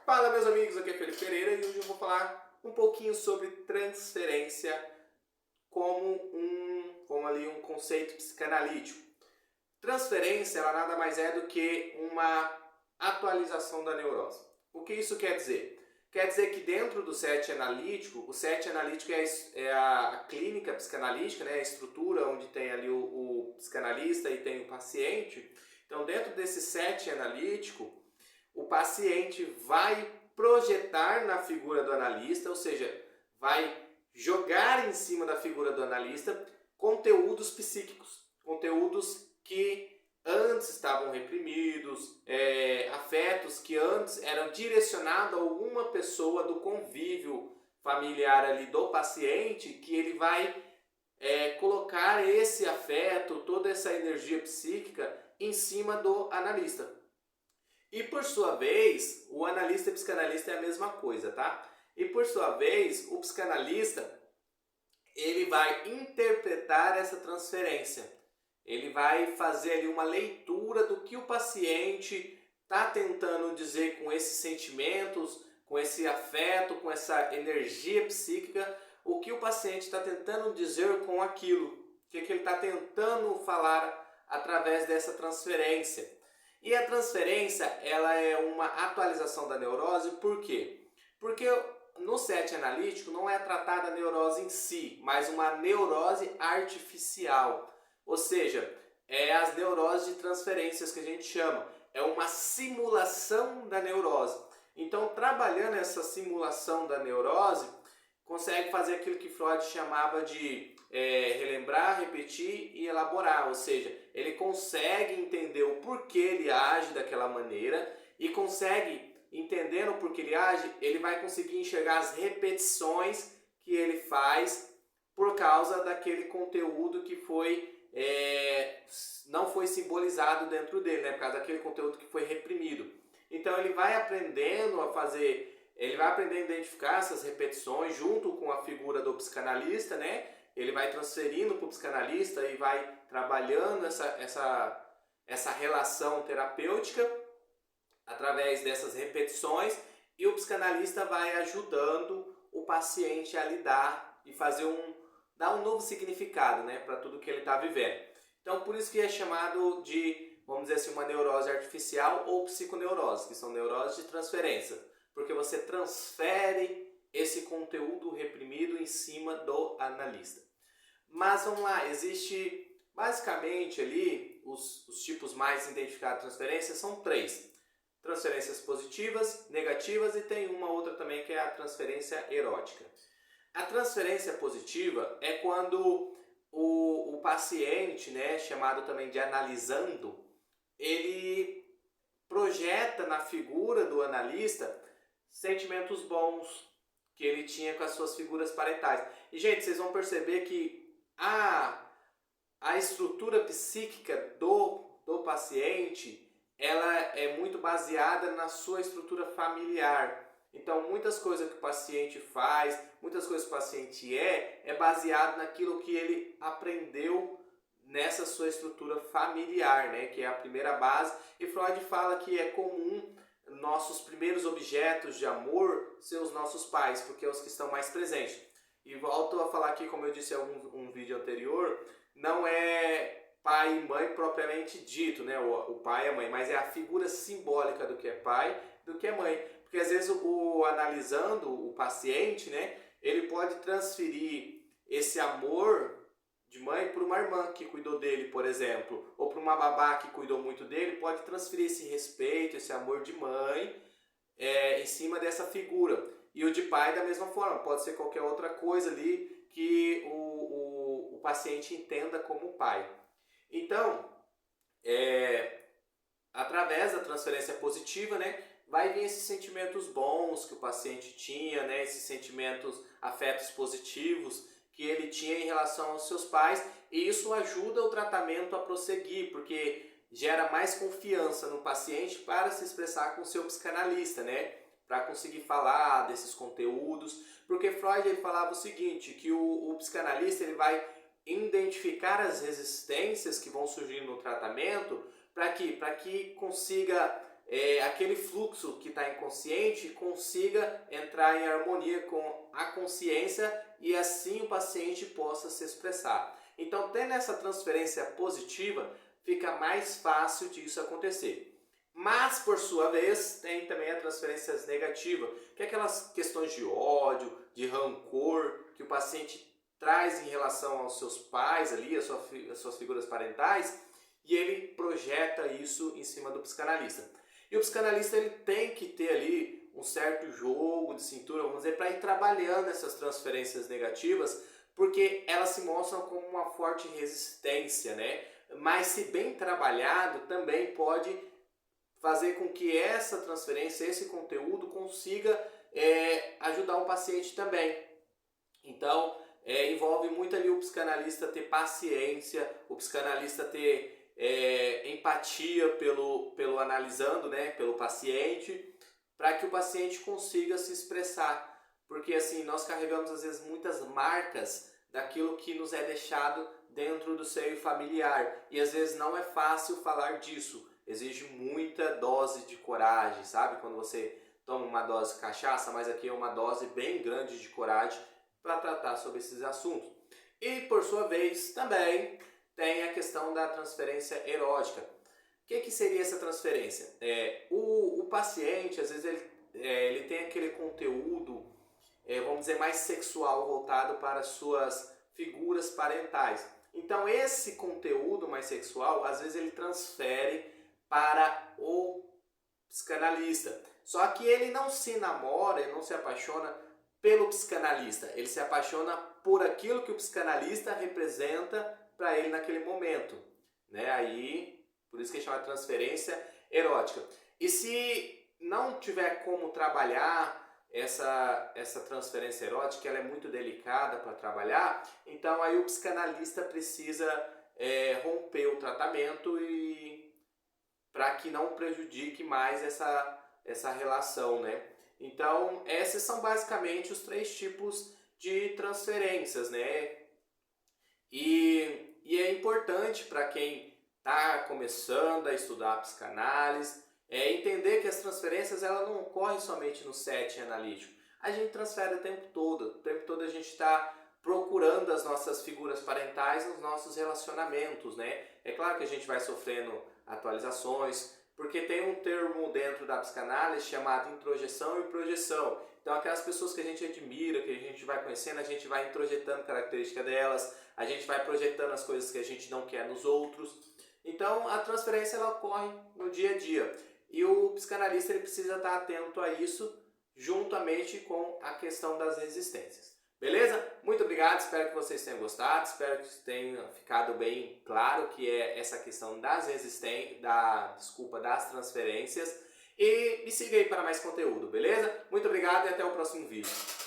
Fala, meus amigos, aqui é Felipe Pereira e hoje eu vou falar um pouquinho sobre transferência como um conceito psicanalítico. Transferência, ela nada mais é do que uma atualização da neurose. O que isso quer dizer? Quer dizer que dentro do SET analítico, o SET analítico é a clínica psicanalítica, né, a estrutura onde tem ali o psicanalista e tem o paciente. Então, dentro desse SET analítico, o paciente vai projetar na figura do analista, ou seja, vai jogar em cima da figura do analista conteúdos psíquicos, conteúdos que antes estavam reprimidos, afetos que antes eram direcionados a alguma pessoa do convívio familiar ali do paciente, que ele vai colocar esse afeto, toda essa energia psíquica em cima do analista. E por sua vez, o analista e o psicanalista é a mesma coisa, tá? E por sua vez, o psicanalista, ele vai interpretar essa transferência. Ele vai fazer ali uma leitura do que o paciente está tentando dizer com esses sentimentos, com esse afeto, com essa energia psíquica, o que o paciente está tentando dizer com aquilo, o que ele está tentando falar através dessa transferência. E a transferência, ela é uma atualização da neurose, por quê? Porque no SET analítico não é tratada a neurose em si, mas uma neurose artificial. Ou seja, é as neuroses de transferências que a gente chama. É uma simulação da neurose. Então, trabalhando essa simulação da neurose, consegue fazer aquilo que Freud chamava de relembrar, repetir e elaborar, ou seja, ele consegue entender o porquê ele age daquela maneira e consegue, entendendo o porquê ele age, ele vai conseguir enxergar as repetições que ele faz por causa daquele conteúdo que não foi simbolizado dentro dele, né? Por causa daquele conteúdo que foi reprimido. Então ele vai aprendendo a fazer... Ele vai aprender a identificar essas repetições junto com a figura do psicanalista, né? Ele vai transferindo para o psicanalista e vai trabalhando essa relação terapêutica através dessas repetições, e o psicanalista vai ajudando o paciente a lidar e dar um novo significado, né, para tudo que ele está vivendo. Então, por isso que é chamado de, vamos dizer assim, uma neurose artificial ou psiconeurose, que são neuroses de transferência, porque você transfere esse conteúdo reprimido em cima do analista. Mas vamos lá, existe basicamente ali os tipos mais identificados de transferência são três: transferências positivas, negativas, e tem uma outra também que é a transferência erótica. A transferência positiva é quando o paciente, né, chamado também de analisando, ele projeta na figura do analista sentimentos bons que ele tinha com as suas figuras parentais. E, gente, vocês vão perceber que a estrutura psíquica do paciente, ela é muito baseada na sua estrutura familiar. Então, muitas coisas que o paciente faz, muitas coisas que o paciente é baseado naquilo que ele aprendeu nessa sua estrutura familiar, né? Que é a primeira base. E Freud fala que é comum nossos primeiros objetos de amor ser os nossos pais, porque é os que estão mais presentes. E volto a falar aqui, como eu disse em um vídeo anterior, não é pai e mãe propriamente dito, né? O pai e a mãe, mas é a figura simbólica do que é pai, do que é mãe. Porque às vezes analisando o paciente, né, ele pode transferir esse amor de mãe para uma irmã que cuidou dele, por exemplo, ou para uma babá que cuidou muito dele, pode transferir esse respeito, esse amor de mãe em cima dessa figura. E o de pai da mesma forma, pode ser qualquer outra coisa ali que o paciente entenda como pai. Então, através da transferência positiva, né, vai vir esses sentimentos bons que o paciente tinha, né, esses sentimentos, afetos positivos que ele tinha em relação aos seus pais, e isso ajuda o tratamento a prosseguir, porque gera mais confiança no paciente para se expressar com o seu psicanalista, né, para conseguir falar desses conteúdos, porque Freud ele falava o seguinte, que o psicanalista ele vai identificar as resistências que vão surgir no tratamento, para que consiga aquele fluxo que está inconsciente consiga entrar em harmonia com a consciência e assim o paciente possa se expressar. Então, tendo essa transferência positiva, fica mais fácil disso acontecer. Mas, por sua vez, tem também a transferência negativa, que é aquelas questões de ódio, de rancor que o paciente traz em relação aos seus pais, ali, as suas figuras parentais, e ele projeta isso em cima do psicanalista. E o psicanalista ele tem que ter ali um certo jogo de cintura, vamos dizer, para ir trabalhando essas transferências negativas, porque elas se mostram como uma forte resistência, né? Mas se bem trabalhado, também pode fazer com que essa transferência, esse conteúdo consiga ajudar o paciente também. Então, envolve muito ali o psicanalista ter paciência, o psicanalista ter empatia pelo analisando, né, pelo paciente, para que o paciente consiga se expressar. Porque assim, nós carregamos às vezes muitas marcas daquilo que nos é deixado dentro do seio familiar. E às vezes não é fácil falar disso. Exige muita dose de coragem, sabe? Quando você toma uma dose de cachaça, mas aqui é uma dose bem grande de coragem para tratar sobre esses assuntos. E por sua vez, também tem a questão da transferência erótica. O que seria essa transferência? O paciente, às vezes, ele tem aquele conteúdo, vamos dizer, mais sexual voltado para as suas figuras parentais. Então, esse conteúdo mais sexual, às vezes, ele transfere para o psicanalista. Só que ele não se namora, ele não se apaixona pelo psicanalista. Ele se apaixona por aquilo que o psicanalista representa para ele naquele momento, né? Aí, por isso que chama de transferência erótica. E se não tiver como trabalhar essa transferência erótica, ela é muito delicada para trabalhar, então aí o psicanalista precisa romper o tratamento e para que não prejudique mais essa relação, né? Então, esses são basicamente os 3 tipos de transferências, né? E é importante para quem está começando a estudar psicanálise entender que as transferências ela não ocorrem somente no setting analítico. A gente transfere o tempo todo a gente está procurando as nossas figuras parentais nos nossos relacionamentos, né? É claro que a gente vai sofrendo atualizações, porque tem um termo dentro da psicanálise chamado introjeção e projeção. Então, aquelas pessoas que a gente admira, que a gente vai conhecendo, a gente vai introjetando características delas, a gente vai projetando as coisas que a gente não quer nos outros. Então, a transferência ela ocorre no dia a dia. E o psicanalista ele precisa estar atento a isso, juntamente com a questão das resistências. Beleza? Muito obrigado, espero que vocês tenham gostado, espero que tenha ficado bem claro que é essa questão das das transferências. E me siga aí para mais conteúdo, beleza? Muito obrigado e até o próximo vídeo.